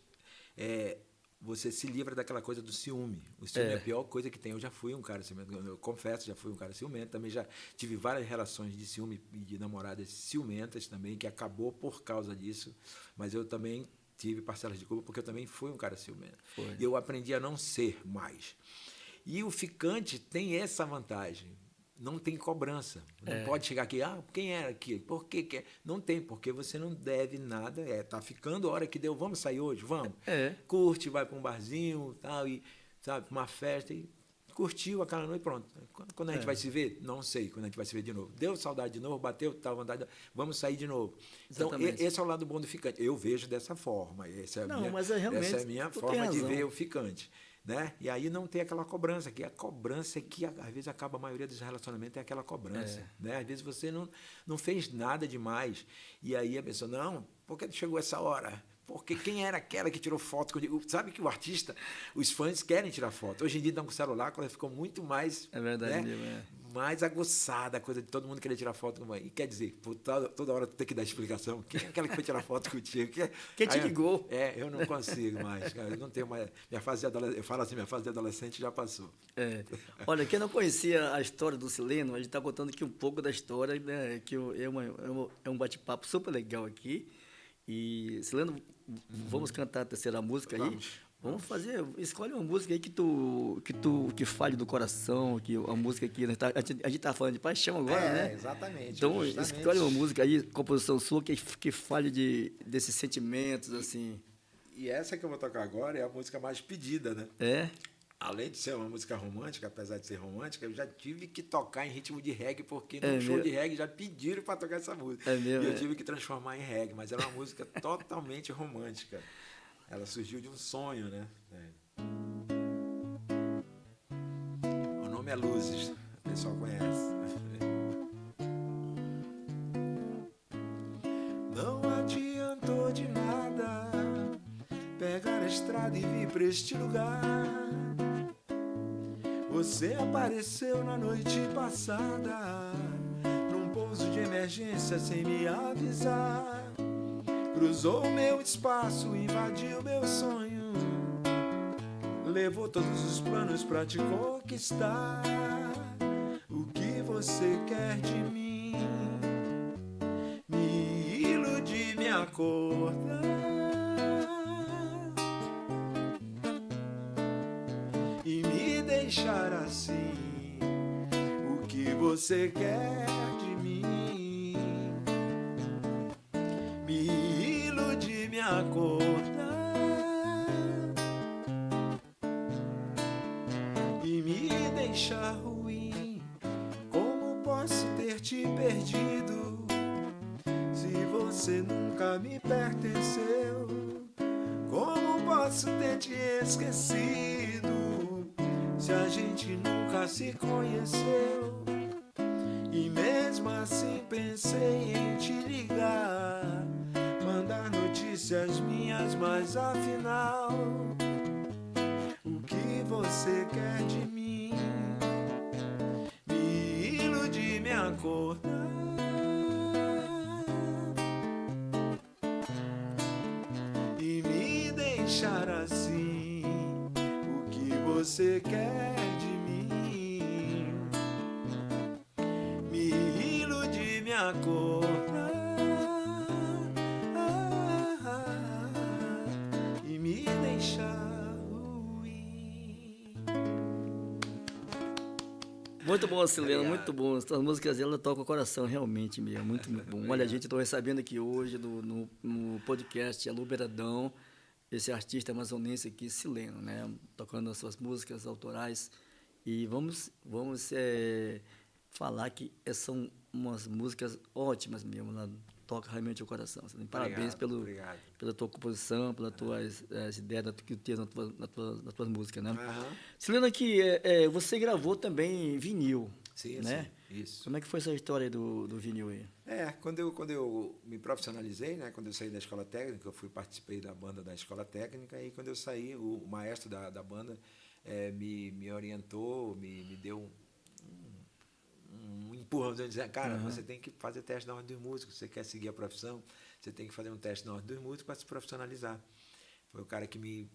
S3: você se livra daquela coisa do ciúme. O ciúme é a pior coisa que tem. Eu já fui um cara ciumento, eu confesso, já fui um cara ciumento. Também já tive várias relações de ciúme e de namoradas ciumentas também, que acabou por causa disso. Mas eu também tive parcelas de culpa, porque eu também fui um cara ciumento.
S2: Foi.
S3: E eu aprendi a não ser mais. E o ficante tem essa vantagem. Não tem cobrança. Não pode chegar aqui, quem era aqui? Por que que é? Não tem, porque você não deve nada. Tá ficando, a hora que deu, vamos sair hoje? Vamos. Curte, vai para um barzinho, tal, e, sabe, uma festa, e curtiu aquela noite, pronto. Quando a gente vai se ver? Não sei quando a gente vai se ver de novo. Deu saudade de novo, bateu, tá vontade, vamos sair de novo.
S2: Exatamente.
S3: Então, esse é o lado bom do ficante. Eu vejo dessa forma. Essa é a minha forma de ver o ficante. Né? E aí não tem aquela cobrança, que a cobrança é que às vezes acaba a maioria dos relacionamentos, é aquela cobrança. Né? Às vezes você não fez nada demais. E aí a pessoa, não, por que chegou essa hora? Porque quem era aquela que tirou foto? Sabe que o artista, os fãs querem tirar foto. Hoje em dia estão com o celular, quando ficou muito mais.
S2: É verdade,
S3: né?
S2: mesmo,
S3: mais aguçada, a coisa de todo mundo querer tirar foto com a mãe. E quer dizer, toda hora tu tem que dar explicação. Quem é aquela que foi tirar foto contigo?
S2: Quem te ligou?
S3: Eu não consigo mais, cara. Eu não tenho mais. Minha fase de adolescente, eu falo assim, minha fase de adolescente já passou.
S2: Olha, quem não conhecia a história do Sileno, a gente está contando aqui um pouco da história, né? Que é um bate-papo super legal aqui. E, Sileno, vamos cantar a terceira música aí? Vamos fazer, escolhe uma música aí que fale do coração, que a música aqui, né, a gente tá falando de paixão agora, né?
S3: Exatamente.
S2: Então,
S3: justamente.
S2: escolhe uma música aí, composição sua, que fale desses sentimentos, assim.
S3: E essa que eu vou tocar agora é a música mais pedida, né? Além de ser uma música romântica, apesar de ser romântica, eu já tive que tocar em ritmo de reggae, porque no show de reggae já pediram para tocar essa música. E eu tive que transformar em reggae, mas ela é uma música totalmente romântica. Ela surgiu de um sonho, né? O nome é Luzes, o pessoal conhece. Não adiantou de nada pegar a estrada e vir pra este lugar. Você apareceu na noite passada, num pouso de emergência sem me avisar. Cruzou meu espaço, invadiu meu sonho, levou todos os planos pra te conquistar. O que você quer de mim? Me iludir, me acordar e me deixar assim. O que você quer de mim? Me acordar e me deixar ruim. Como posso ter te perdido se você nunca me pertenceu? Como posso ter te esquecido se a gente nunca se conheceu? E mesmo assim pensei em te ligar, mandar notícias minhas, mas afinal, o que você quer de mim? Me iludir, me acordar e me deixar assim. O que você quer de mim? Me iludir, me acordar e me deixar ruim.
S2: Muito bom, Sileno, muito bom. As músicas dela tocam o coração, realmente mesmo. Muito bom. Olha, a gente está recebendo aqui hoje no podcast Alô Beiradão, esse artista amazonense aqui, Sileno, né? Tocando as suas músicas autorais. E vamos falar que são umas músicas ótimas mesmo, toca realmente o coração. Assim, parabéns
S3: Obrigado.
S2: pela tua composição, pelas tuas ideias que tu tens nas tuas músicas, né?
S3: Aham.
S2: Cilena, que você gravou também vinil,
S3: Sim,
S2: né?
S3: sim, isso.
S2: Como é que foi essa história do vinil aí?
S3: Quando eu me profissionalizei, né, quando eu saí da escola técnica, eu participei da banda da escola técnica, e quando eu saí, o maestro da banda me orientou, me deu um empurrão, dizendo, cara, você tem que fazer teste na ordem dos músicos, você quer seguir a profissão, você tem que fazer um teste na ordem dos músicos para se profissionalizar. Foi o cara que me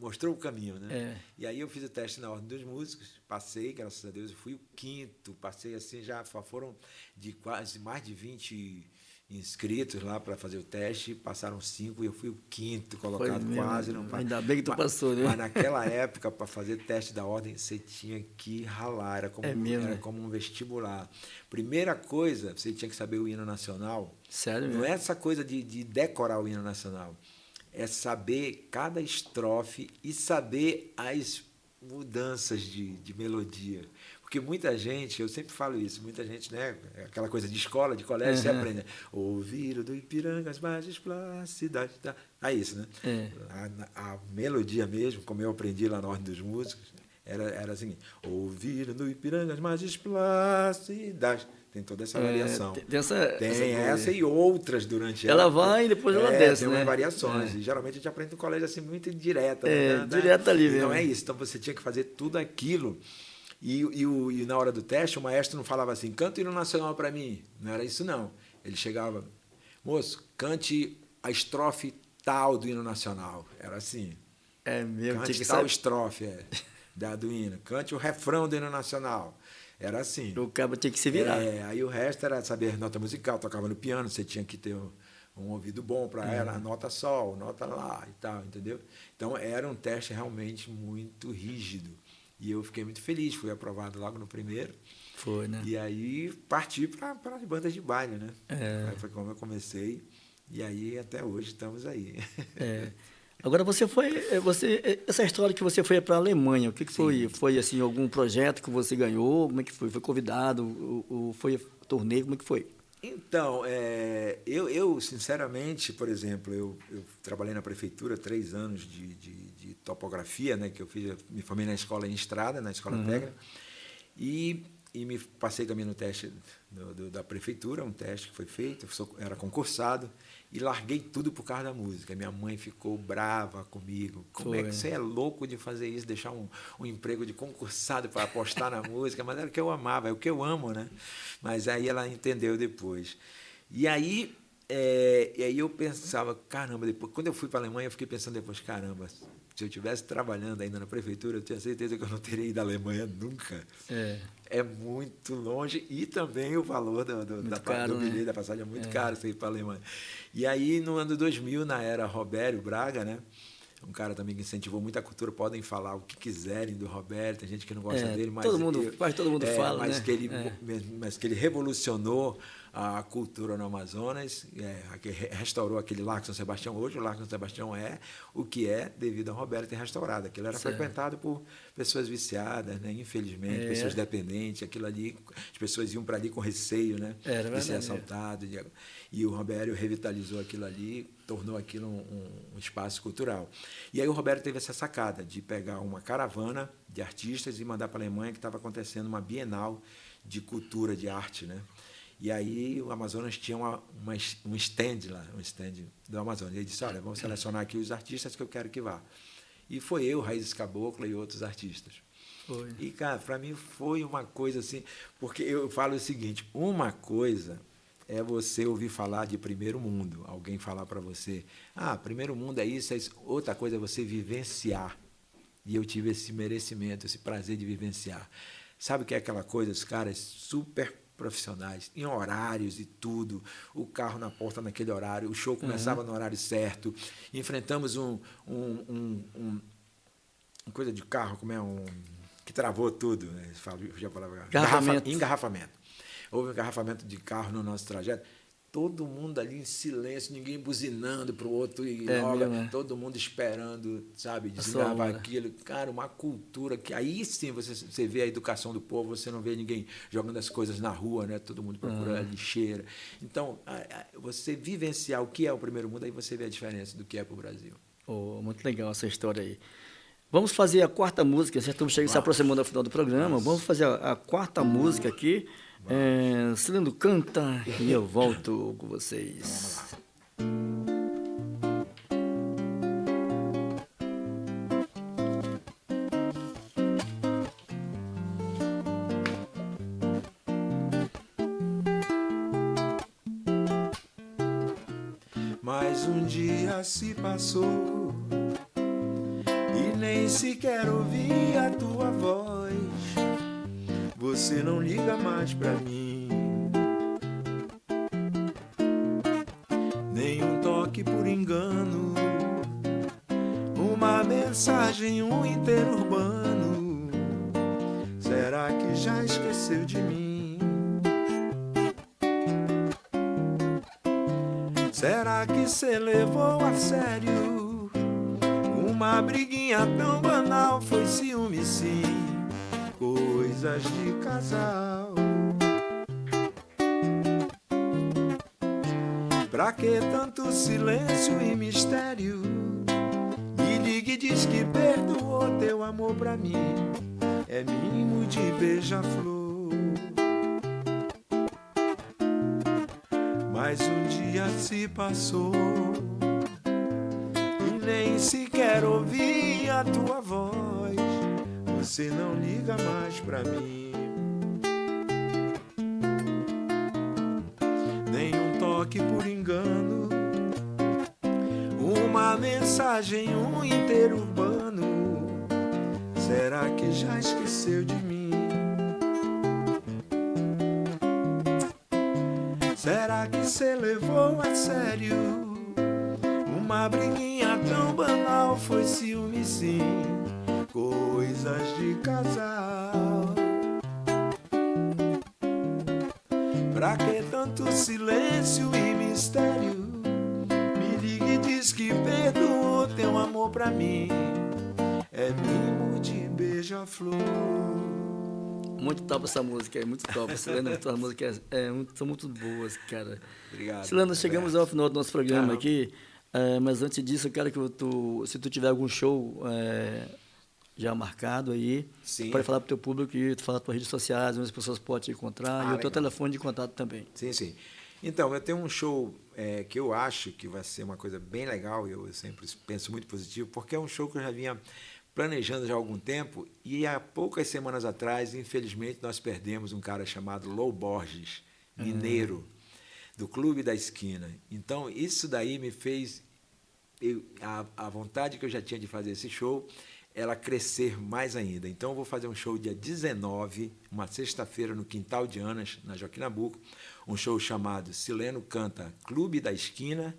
S3: mostrou o caminho, né? E aí eu fiz o teste na ordem dos músicos, passei, graças a Deus, eu fui o quinto, passei assim, já foram de quase mais de 20 inscritos lá para fazer o teste, passaram 5 e eu fui o quinto colocado, quase não.
S2: Ainda bem que tu passou, né?
S3: Mas naquela época, para fazer teste da ordem, você tinha que ralar, era como um vestibular. Primeira coisa, você tinha que saber o hino nacional.
S2: Sério
S3: Não
S2: mesmo?
S3: é essa coisa de decorar o hino nacional, é saber cada estrofe e saber as mudanças de melodia. Porque muita gente, eu sempre falo isso, muita gente, né, aquela coisa de escola, de colégio, você aprende. Ouvir do Ipiranga as margens plácidas. É isso, né? A melodia mesmo, como eu aprendi lá na Ordem dos Músicos, era assim: ouvir do Ipiranga as margens plácidas. Tem toda essa variação. Tem essa e outras durante
S2: ela vai e depois ela desce,
S3: tem
S2: né?
S3: umas variações. E geralmente a gente aprende no colégio assim, muito indireta.
S2: Direta ali mesmo.
S3: Não é isso. Então você tinha que fazer tudo aquilo. E na hora do teste, o maestro não falava assim, canta o hino nacional para mim. Não era isso, não. Ele chegava, moço, cante a estrofe tal do hino nacional. Era assim.
S2: É mesmo.
S3: Cante tal estrofe do hino. Cante o refrão do hino nacional. Era assim.
S2: O cabo tinha que se virar.
S3: Aí o resto era saber nota musical, tocava no piano, você tinha que ter um ouvido bom para a nota sol, nota lá e tal, entendeu? Então era um teste realmente muito rígido. E eu fiquei muito feliz, fui aprovado logo no primeiro.
S2: Foi, né?
S3: E aí parti para as bandas de baile, né? Foi como eu comecei. E aí até hoje estamos aí.
S2: Agora essa história que você foi para a Alemanha, o que foi? Foi assim algum projeto que você ganhou? Como é que foi? Foi convidado? Ou foi torneio? Como é que foi?
S3: Então, eu sinceramente, por exemplo, eu trabalhei na prefeitura 3 anos de topografia, né, que eu me formei na escola em Estrada, na escola técnica, e me passei também no teste da prefeitura, um teste que foi feito, era concursado, e larguei tudo por causa da música. Minha mãe ficou brava comigo. Como é que você é louco de fazer isso, deixar um emprego de concursado para apostar na música? Mas era o que eu amava, é o que eu amo, né? Mas aí ela entendeu depois. E aí eu pensava, caramba, depois, quando eu fui para a Alemanha, eu fiquei pensando depois, caramba, se eu estivesse trabalhando ainda na prefeitura, eu tinha certeza que eu não teria ido à Alemanha nunca. É muito longe e também o valor do bilhete, da passagem é muito caro você ir para a Alemanha. E aí, no ano 2000, na era Robério Braga, né? Um cara também que incentivou muito a cultura, podem falar o que quiserem do Roberto, tem gente que não gosta dele, mas
S2: quase todo mundo fala,
S3: mas
S2: né?
S3: Mas que ele revolucionou a cultura no Amazonas, que restaurou aquele Largo São Sebastião. Hoje o Largo São Sebastião é o que é devido ao Roberto ter restaurado. Aquilo era frequentado por pessoas viciadas, né? Infelizmente, pessoas dependentes. Aquilo ali, as pessoas iam para ali com receio, né? De ser assaltado. E o Roberto revitalizou aquilo ali, tornou aquilo um espaço cultural. E aí o Roberto teve essa sacada de pegar uma caravana de artistas e mandar para a Alemanha, que estava acontecendo uma Bienal de cultura, de arte, né? E aí o Amazonas tinha um stand lá, um stand do Amazonas. Ele disse, olha, vamos selecionar aqui os artistas que eu quero que vá. E foi eu, Raízes Cabocla e outros artistas.
S2: Foi.
S3: E, cara, para mim foi uma coisa assim, porque eu falo o seguinte, uma coisa é você ouvir falar de primeiro mundo, alguém falar para você, primeiro mundo é isso, outra coisa é você vivenciar. E eu tive esse merecimento, esse prazer de vivenciar. Sabe o que é aquela coisa, os caras super profissionais, em horários e tudo, o carro na porta naquele horário, o show começava no horário certo, enfrentamos uma coisa de carro, que travou tudo, né? Já falava, engarrafamento. Houve um engarrafamento de carro no nosso trajeto. todo mundo ali em silêncio, ninguém buzinando para o outro, e todo mundo esperando, sabe, desengravar aquilo. Cara, uma cultura que aí sim você vê a educação do povo, você não vê ninguém jogando as coisas na rua, né? Todo mundo procurando a lixeira. Então, você vivenciar o que é o primeiro mundo, aí você vê a diferença do que é para o Brasil.
S2: Muito legal essa história aí. Vamos fazer a quarta música, já estamos se aproximando do final do programa. Vamos fazer a quarta música aqui. Cileno canta e eu volto com vocês.
S3: Mais um dia se passou e nem sequer ouvi a tua voz. Você não liga mais pra mim, nenhum toque por engano, uma mensagem, um interurbano. Será que já esqueceu de mim? Será que cê levou a sério uma briguinha tão banal? Foi ciúme sim, coisas de casal. Pra que tanto silêncio e mistério? Me liga e diz que perdoou, teu amor pra mim é mimo de beija-flor. Mais um dia se passou e nem sequer ouvi a tua voz. Você não liga mais pra mim, nenhum toque por engano, uma mensagem, um interurbano. Será que já esqueceu de mim? Será que cê levou a sério uma briguinha tão banal? Foi ciúme sim, coisas de casal. Pra que tanto silêncio e mistério? Me liga e diz que perdoou, teu amor pra mim é mimo de beija-flor.
S2: Muito top essa música, é muito top. Cileno, as músicas são muito boas, cara.
S3: Obrigado.
S2: Cileno, chegamos ao final do nosso programa aqui, mas antes disso, eu quero que se tu tiver algum show já marcado aí, pode falar para o teu público e falar para as redes sociais, onde as pessoas podem te encontrar, e o teu telefone de contato também.
S3: Sim. Então, eu tenho um show que eu acho que vai ser uma coisa bem legal, e eu sempre penso muito positivo, porque é um show que eu já vinha planejando já há algum tempo, e há poucas semanas atrás, infelizmente, nós perdemos um cara chamado Lô Borges, mineiro, do Clube da Esquina. Então, isso daí me fez, a vontade que eu já tinha de fazer esse show, ela crescer mais ainda. Então, eu vou fazer um show dia 19, uma sexta-feira, no Quintal de Anas, na Joaquim Nabuco, um show chamado Cileno Canta Clube da Esquina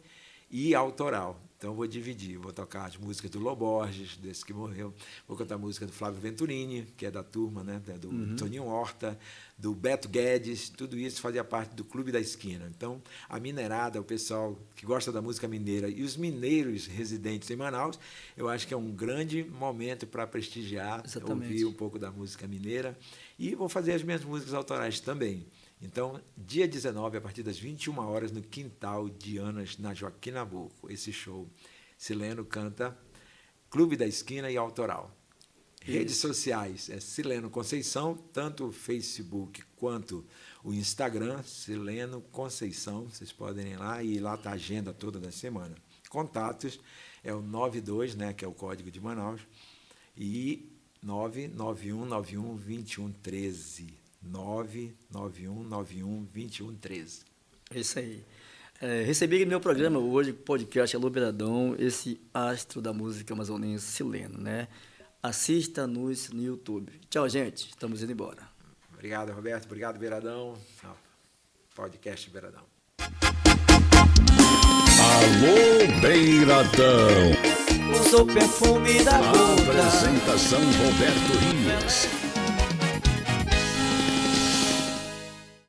S3: e Autoral. Então, eu vou dividir, vou tocar as músicas do Lô Borges, desse que morreu, vou cantar a música do Flávio Venturini, que é da turma, né, do Toninho Horta, do Beto Guedes, tudo isso fazia parte do Clube da Esquina. Então, a mineirada, o pessoal que gosta da música mineira e os mineiros residentes em Manaus, eu acho que é um grande momento para prestigiar, ouvir um pouco da música mineira, e vou fazer as minhas músicas autorais também. Então, dia 19, a partir das 21 horas, no Quintal de Anas, na Joaquim Nabuco, esse show. Cileno Canta Clube da Esquina e Autoral. Redes sociais, Cileno Conceição, tanto o Facebook quanto o Instagram, Cileno Conceição, vocês podem ir lá, e lá está a agenda toda da semana. Contatos é o 92, né, que é o código de Manaus, e 991912113. 991912113.
S2: É isso aí. Recebi aqui no meu programa hoje, podcast Alô Beiradão, esse astro da música amazonense Cileno, né? Assista-nos no YouTube. Tchau, gente. Estamos indo embora.
S3: Obrigado, Roberto. Obrigado, Beiradão. Podcast Beiradão.
S1: Alô Beiradão.
S2: O seu perfume da boca.
S1: Apresentação Roberto Rios.